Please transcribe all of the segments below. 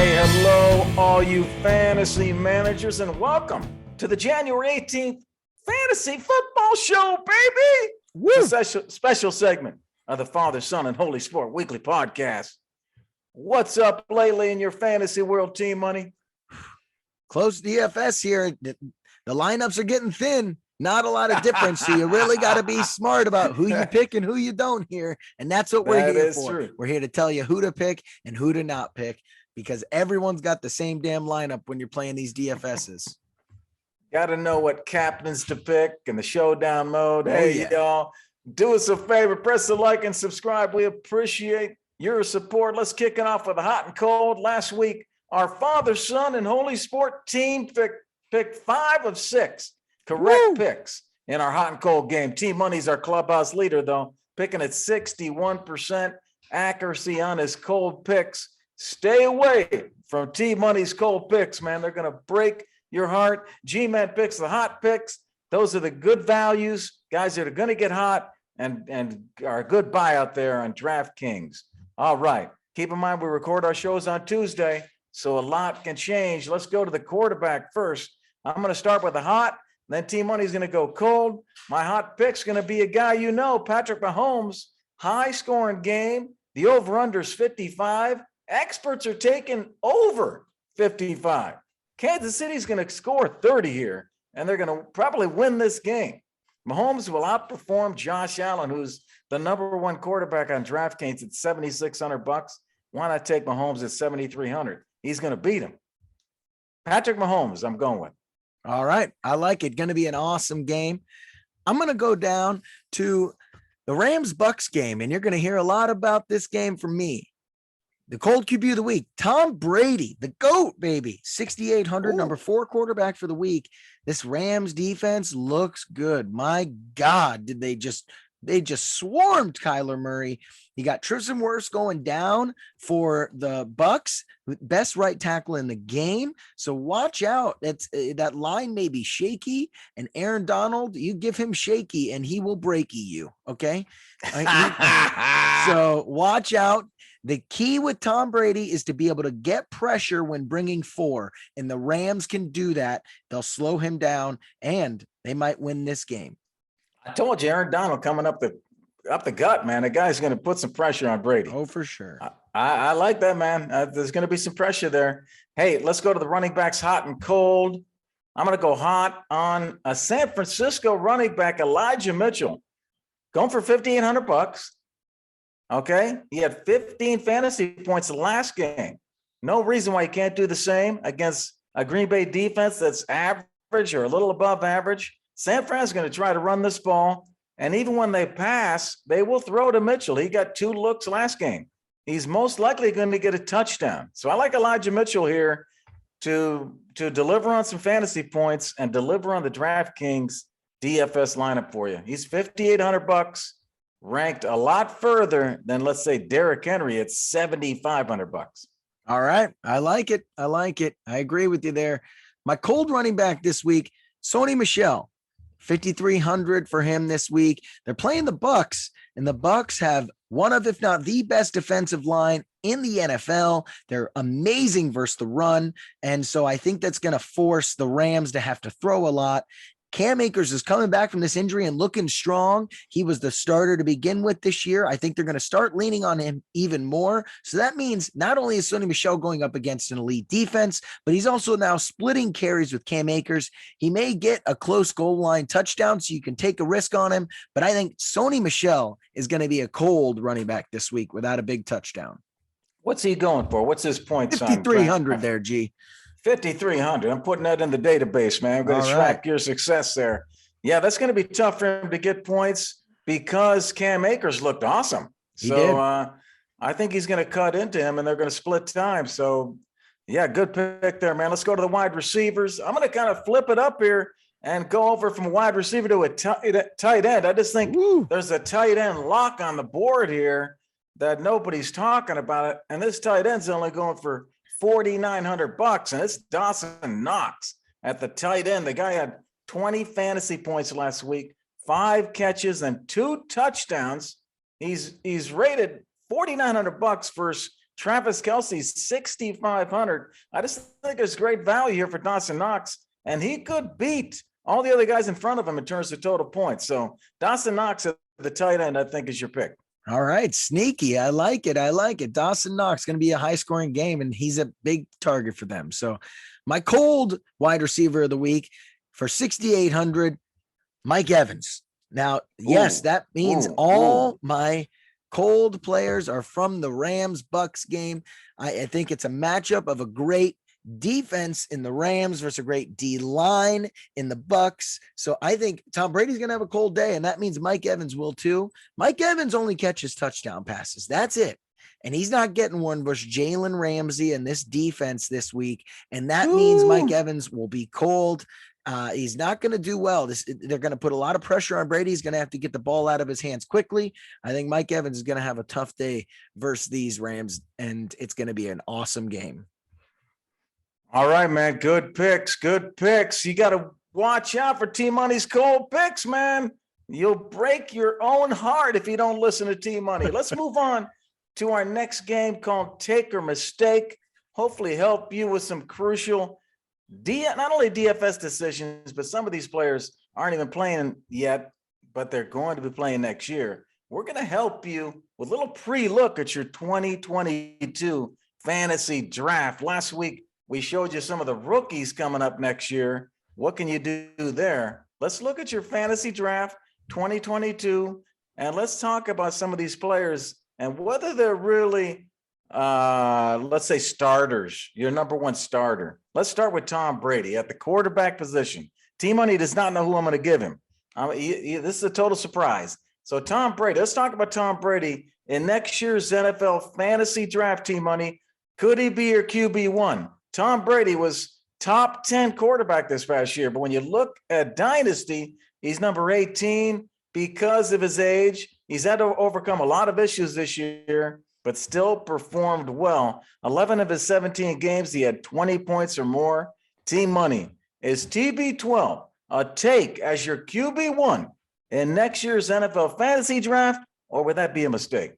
Hello, all you fantasy managers, and welcome to the January 18th Fantasy Football Show, baby! Woo! It's a special segment of the Father, Son, and Holy Sport Weekly Podcast. What's up lately in your fantasy world, Team Money? Close DFS here. The lineups are getting thin. Not a lot of difference. So you really got to be smart about who you pick and who you don't here. And that's what we're here for. True. We're here to tell you who to pick and who to not pick, because everyone's got the same damn lineup when you're playing these DFSs. Got to know what captains to pick in the showdown mode. Y'all, do us a favor, press the like and subscribe. We appreciate your support. Let's kick it off with a hot and cold. Last week, our Father, Son, and Holy Sport team picked 5 of 6 correct picks in our hot and cold game. Team Money's our clubhouse leader, though, picking at 61% accuracy on his cold picks. Stay away from Team Money's cold picks, man. They're going to break your heart. G-Man picks the hot picks. Those are the good values, guys that are going to get hot and are a good buy out there on DraftKings. All right. Keep in mind, we record our shows on Tuesday, so a lot can change. Let's go to the quarterback first. I'm going to start with the hot. Then Team Money's going to go cold. My hot pick's going to be a guy you know, Patrick Mahomes. High-scoring game. The over-under is 55. Experts are taking over 55. Kansas City's going to score 30 here, and they're going to probably win this game. Mahomes will outperform Josh Allen, who's the number 1 quarterback on DraftKings at $7,600. Why not take Mahomes at $7,300? He's going to beat him. Patrick Mahomes, I'm going with. All right. I like it. Going to be an awesome game. I'm going to go down to the Rams-Bucks game, and you're going to hear a lot about this game from me. The cold QB of the week, Tom Brady, the GOAT, baby, 6,800, number 4 quarterback for the week. This Rams defense looks good. My God, did they just swarmed Kyler Murray. You got Tristan Wirfs going down for the Bucks, best right tackle in the game. So watch out. That line may be shaky, and Aaron Donald, you give him shaky and he will breaky you. Okay. So watch out. The key with Tom Brady is to be able to get pressure when bringing 4, and the Rams can do that. They'll slow him down, and they might win this game. I told you, Aaron Donald coming up the gut, man. The guy's going to put some pressure on Brady. Oh, for sure. I like that, man. There's going to be some pressure there. Hey, let's go to the running backs, hot and cold. I'm going to go hot on a San Francisco running back, Elijah Mitchell, going for $5,800. Okay, he had 15 fantasy points the last game. No reason why you can't do the same against a Green Bay defense that's average or a little above average. San Fran's going to try to run this ball, and even when they pass, they will throw to Mitchell. He got 2 looks last game. He's most likely going to get a touchdown. So I like Elijah Mitchell here to deliver on some fantasy points and deliver on the DraftKings DFS lineup for you. He's $5,800. Ranked a lot further than, let's say, Derrick Henry at $7,500. All right. I like it. I agree with you there. My cold running back this week, Sony Michelle, 5,300 for him this week. They're playing the Bucks, and the Bucks have one of, if not the best defensive line in the NFL. They're amazing versus the run. And so I think that's going to force the Rams to have to throw a lot. Cam Akers is coming back from this injury and looking strong. He was the starter to begin with this year. I think they're going to start leaning on him even more. So that means not only is Sony Michelle going up against an elite defense, but he's also now splitting carries with Cam Akers. He may get a close goal line touchdown, so you can take a risk on him. But I think Sony Michelle is going to be a cold running back this week without a big touchdown. What's he going for? What's his points? 5,300 there, G. 5,300. I'm putting that in the database, man. I'm going to track your success there. Yeah, that's going to be tough for him to get points because Cam Akers looked awesome. I think he's going to cut into him, and they're going to split time. So, yeah, good pick there, man. Let's go to the wide receivers. I'm going to kind of flip it up here and go over from wide receiver to a tight end. I just think there's a tight end lock on the board here that nobody's talking about it. And this tight end's only going for $4,900, and it's Dawson Knox at the tight end. The guy had 20 fantasy points last week, 5 catches and 2 touchdowns. He's rated $4,900 versus Travis Kelce, 6,500. I just think there's great value here for Dawson Knox, and he could beat all the other guys in front of him in terms of total points. So Dawson Knox at the tight end, I think, is your pick. All right. Sneaky. I like it. I like it. Dawson Knox going to be a high scoring game, and he's a big target for them. So my cold wide receiver of the week for 6,800, Mike Evans. Now, yes, that means all my cold players are from the Rams-Bucks game. I think it's a matchup of a great defense in the Rams versus a great D line in the Bucks. So I think Tom Brady's going to have a cold day, and that means Mike Evans will too. Mike Evans only catches touchdown passes. That's it. And he's not getting one versus Jalen Ramsey and this defense this week. And that means Mike Evans will be cold. He's not going to do well. They're going to put a lot of pressure on Brady. He's going to have to get the ball out of his hands quickly. I think Mike Evans is going to have a tough day versus these Rams, and it's going to be an awesome game. All right, man. Good picks. Good picks. You got to watch out for T-Money's cold picks, man. You'll break your own heart if you don't listen to T-Money. Let's move on to our next game called Take or Mistake. Hopefully help you with some crucial not only DFS decisions, but some of these players aren't even playing yet, but they're going to be playing next year. We're going to help you with a little pre-look at your 2022 fantasy draft. Last week, we showed you some of the rookies coming up next year. What can you do there? Let's look at your fantasy draft 2022, and let's talk about some of these players and whether they're really, let's say, starters, your number one starter. Let's start with Tom Brady at the quarterback position. T-Money does not know who I'm going to give him. This is a total surprise. So Tom Brady, let's talk about Tom Brady in next year's NFL fantasy draft. T-Money, could he be your QB1? Tom Brady was top 10 quarterback this past year, but when you look at Dynasty, he's number 18 because of his age. He's had to overcome a lot of issues this year, but still performed well. 11 of his 17 games, he had 20 points or more. T-Money, is TB12 a take as your QB1 in next year's NFL fantasy draft, or would that be a mistake?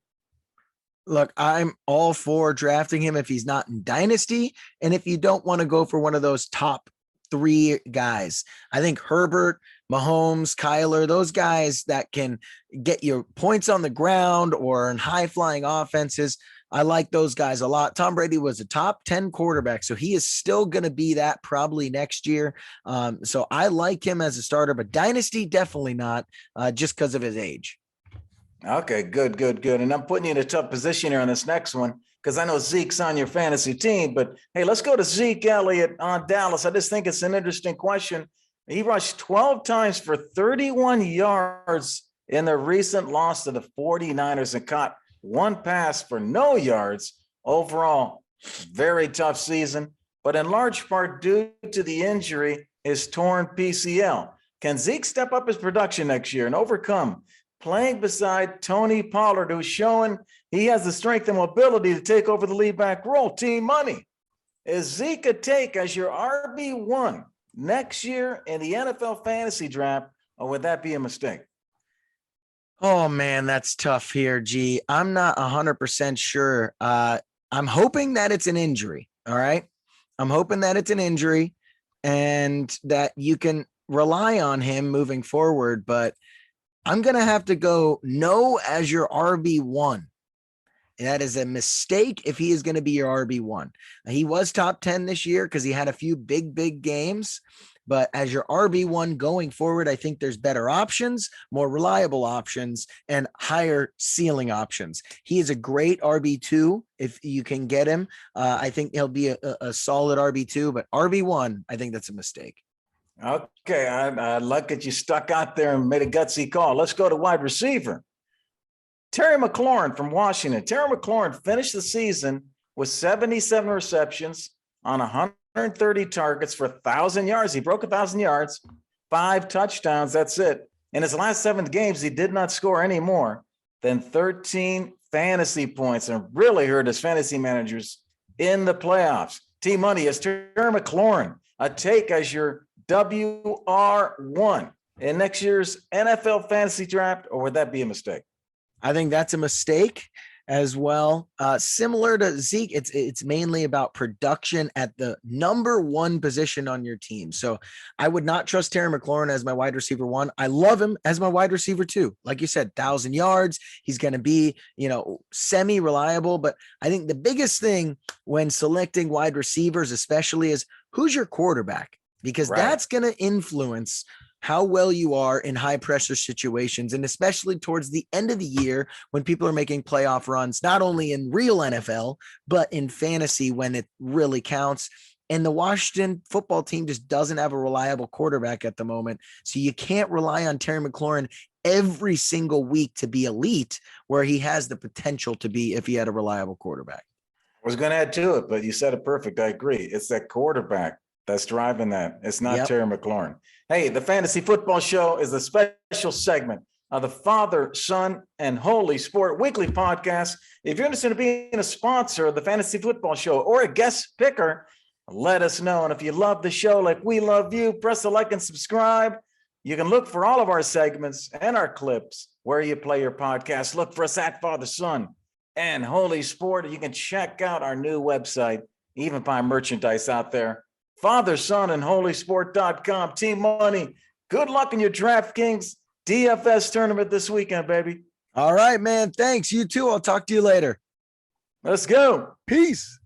Look, I'm all for drafting him if he's not in Dynasty, and if you don't want to go for one of those top three guys. I think Herbert, Mahomes, Kyler, those guys that can get you points on the ground or in high-flying offenses, I like those guys a lot. Tom Brady was a top 10 quarterback, so he is still going to be that probably next year. So I like him as a starter, but Dynasty, definitely not, just because of his age. Okay, good. And I'm putting you in a tough position here on this next one because I know Zeke's on your fantasy team, but hey, let's go to Zeke Elliott on Dallas. I just think it's an interesting question. He rushed 12 times for 31 yards in the recent loss to the 49ers and caught one pass for no yards. Overall, very tough season, but in large part due to the injury, his torn PCL. Can Zeke step up his production next year and overcome playing beside Tony Pollard, who's showing he has the strength and mobility to take over the lead back role? T-Money, is Zeke a take as your RB1 next year in the NFL fantasy draft, or would that be a mistake? Oh, man, that's tough here, G. I'm not 100% sure. I'm hoping that it's an injury, all right? I'm hoping that it's an injury and that you can rely on him moving forward, but I'm going to have to go no as your RB1. That is a mistake if he is going to be your RB1. He was top 10 this year because he had a few big games, but as your RB1 going forward, I think there's better options, more reliable options, and higher ceiling options. He is a great RB2 if you can get him. I think he'll be a solid RB2, but RB1, I think that's a mistake. Okay, I like that you stuck out there and made a gutsy call. Let's go to wide receiver. Terry McLaurin from Washington. Terry McLaurin finished the season with 77 receptions on 130 targets for 1,000 yards. He broke 1,000 yards, 5 touchdowns. That's it. In his last 7 games, he did not score any more than 13 fantasy points and really hurt his fantasy managers in the playoffs. T-Money, is Terry McLaurin a take as your WR1 in next year's NFL fantasy draft, or would that be a mistake? I think that's a mistake. as well. Similar to Zeke, it's mainly about production at the number one position on your team. So I would not trust Terry McLaurin as my wide receiver one. I love him as my wide receiver two. Like you said, 1,000 yards. He's going to be, semi-reliable. But I think the biggest thing when selecting wide receivers, especially, is who's your quarterback? Because that's going to influence how well you are in high pressure situations, and especially towards the end of the year when people are making playoff runs, not only in real NFL, but in fantasy when it really counts. And the Washington football team just doesn't have a reliable quarterback at the moment. So you can't rely on Terry McLaurin every single week to be elite, where he has the potential to be if he had a reliable quarterback. I was going to add to it, but you said it perfect. I agree. It's that quarterback that's driving that. It's not Terry McLaurin. Hey, the Fantasy Football Show is a special segment of the Father, Son, and Holy Sport weekly podcast. If you're interested in being a sponsor of the Fantasy Football Show or a guest picker, let us know. And if you love the show like we love you, press the like and subscribe. You can look for all of our segments and our clips where you play your podcast. Look for us at Father, Son, and Holy Sport. You can check out our new website, even buy merchandise out there. Father, Son, and HolySport.com. TMoney. Good luck in your DraftKings DFS tournament this weekend, baby. All right, man. Thanks. You too. I'll talk to you later. Let's go. Peace.